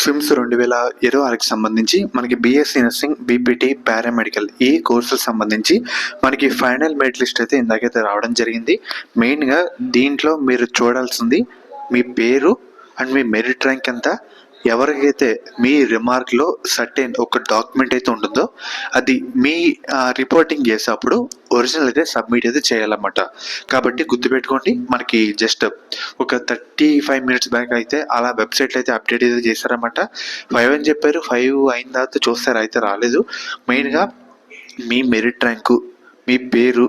స్విమ్స్ 2026కి సంబంధించి మనకి BSc nursing, BPT, paramedical ఈ కోర్సులకు సంబంధించి మనకి ఫైనల్ మెరిట్ లిస్ట్ అయితే ఇందాకైతే రావడం జరిగింది. మెయిన్గా దీంట్లో మీరు చూడాల్సింది మీ పేరు అండ్ మీ మెరిట్ ర్యాంక్ ఎంత, ఎవరికైతే మీ రిమార్క్లో సర్టెన్ ఒక డాక్యుమెంట్ అయితే ఉంటుందో అది మీ రిపోర్టింగ్ చేసేటప్పుడు ఒరిజినల్ అయితే సబ్మిట్ అయితే చేయాలన్నమాట. కాబట్టి గుర్తుపెట్టుకోండి, మనకి జస్ట్ ఒక 35 మినిట్స్ బ్యాక్ అయితే అలా వెబ్సైట్లో అయితే అప్డేట్ అయితే చేశారన్నమాట. 5 అని చెప్పారు, 5 అయిన తర్వాత చూస్తారు అయితే రాలేదు. మెయిన్గా మీ మెరిట్ ర్యాంకు, మీ పేరు,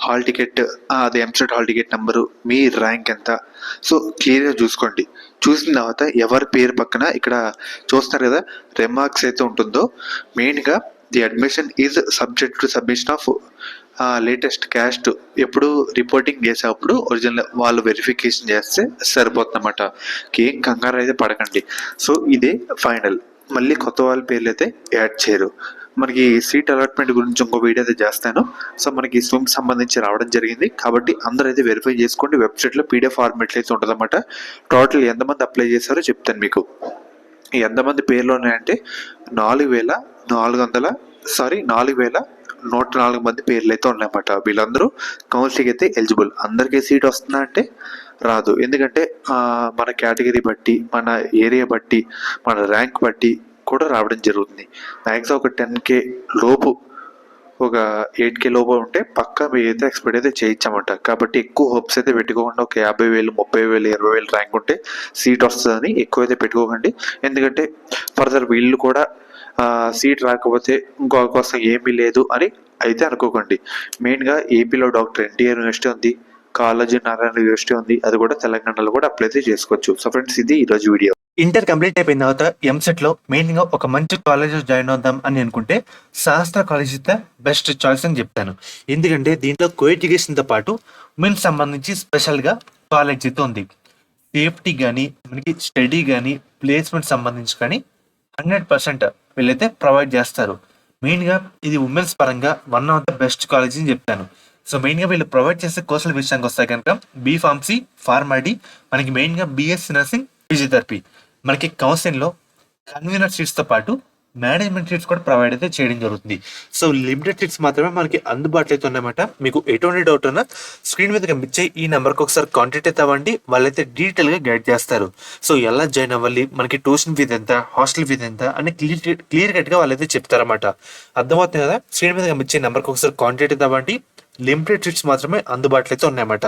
హాల్ టికెట్, అది ఎంసెట్ హాల్ టికెట్ నెంబరు, మీ ర్యాంక్ ఎంత, సో క్లియర్గా చూసుకోండి. చూసిన తర్వాత ఎవరి పేరు పక్కన ఇక్కడ చూస్తారు కదా రిమార్క్స్ అయితే ఉంటుందో, మెయిన్గా the admission is subject to submission of latus caste ఎప్పుడు రిపోర్టింగ్ చేసేటప్పుడు ఒరిజినల్ వాళ్ళు వెరిఫికేషన్ చేస్తే సరిపోతుందన్నమాట. ఏం కంగారు అయితే పడకండి. సో ఇదే ఫైనల్, మళ్ళీ కొత్త వాళ్ళ పేర్లు అయితే యాడ్ చేయరు. మనకి సీట్ అలాట్మెంట్ గురించి ఇంకో వీడియో అయితే చేస్తాను. సో మనకి స్విమ్ సంబంధించి రావడం జరిగింది కాబట్టి అందరూ అయితే వెరిఫై చేసుకోండి. వెబ్సైట్లో పీడిఎఫ్ ఫార్మెట్లో అయితే ఉంటుందన్నమాట. టోటల్ ఎంతమంది అప్లై చేశారో చెప్తాను మీకు. ఎంతమంది పేర్లు ఉన్నాయంటే 4,104 మంది పేర్లు అయితే ఉన్నాయన్నమాట. వీళ్ళందరూ కౌన్సిలింగ్ అయితే ఎలిజిబుల్. అందరికీ సీట్ వస్తుందా అంటే రాదు. ఎందుకంటే మన కేటగిరీ బట్టి, మన ఏరియా బట్టి, మన ర్యాంక్ బట్టి కూడా రావడం జరుగుతుంది. మ్యాక్సిమం ఒక 10K లోపు, ఒక 8K లోపు ఉంటే పక్కా మీరు అయితే ఎక్స్పెక్ట్ అయితే చేయించామంట. కాబట్టి ఎక్కువ హోప్స్ అయితే పెట్టుకోకుండా ఒక 50,000, 30,000, 20,000 ర్యాంక్ ఉంటే సీట్ వస్తుందని ఎక్కువ అయితే పెట్టుకోకండి. ఎందుకంటే ఫర్దర్ వీళ్ళు కూడా సీట్ రాకపోతే ఇంకో అవకాశం ఏమీ లేదు అని అయితే అనుకోకండి. మెయిన్గా ఏపీలో డాక్టర్ ఎన్టీఆర్ యూనివర్సిటీ ఉంది, కాలేజీ నారాయణ యూనివర్సిటీ ఉంది, అది కూడా తెలంగాణలో కూడా అప్లై అయితే చేసుకోవచ్చు. సో ఫ్రెండ్స్, ఇది ఈరోజు వీడియో. ఇంటర్ కంప్లీట్ అయిపోయిన తర్వాత ఎంసెట్ లో మెయిన్ గా ఒక మంచి కాలేజ్ జాయిన్ అవుదాం అని అనుకుంటే శాస్త్ర కాలేజ్ అయితే బెస్ట్ చాయిస్ అని చెప్తాను. ఎందుకంటే దీంట్లో కో ఎడ్యుకేషన్ తో పాటు ఉమెన్స్ సంబంధించి స్పెషల్ గా కాలేజ్ అయితే ఉంది. సేఫ్టీ కానీ, మనకి స్టడీ కానీ, ప్లేస్మెంట్ సంబంధించి కానీ 100% వీళ్ళైతే ప్రొవైడ్ చేస్తారు. మెయిన్ గా ఇది ఉమెన్స్ పరంగా one of the best college అని చెప్తాను. సో మెయిన్ గా వీళ్ళు ప్రొవైడ్ చేసే కోర్సుల విషయానికి వస్తాయి కనుక బీ ఫార్మసీ, ఫార్మాడీ, మనకి మెయిన్ గా బీఎస్సీ నర్సింగ్, ఫిజియోథెరపీ, మనకి కౌన్సిలింగ్ లో కన్వీనర్ సీట్స్ తో పాటు మేనేజ్మెంట్ సీట్స్ కూడా ప్రొవైడ్ అయితే చేయడం జరుగుతుంది. సో లిమిటెడ్ సీట్స్ మాత్రమే మనకి అందుబాటులో అయితే ఉన్నాయన్నమాట. మీకు ఎటువంటి డౌట్ ఉన్నా స్క్రీన్ మీద కనిపించే ఈ నెంబర్కి ఒకసారి కాంటాక్ట్ అయితే అవ్వండి. వాళ్ళైతే డీటెయిల్ గా గైడ్ చేస్తారు. సో ఎలా జాయిన్ అవ్వాలి, మనకి ట్యూషన్ ఫీజు ఎంత, హాస్టల్ ఫీజు ఎంత అని క్లియర్ కట్ గా వాళ్ళైతే చెప్తారన్నమాట. అర్థమవుతుంది కదా? స్క్రీన్ మీద కనిపించే నెంబర్కి ఒకసారి కాంటాక్ట్ అయితే అవ్వండి. లిమిటెడ్ సీట్స్ మాత్రమే అందుబాటులో అయితే ఉన్నాయన్నమాట.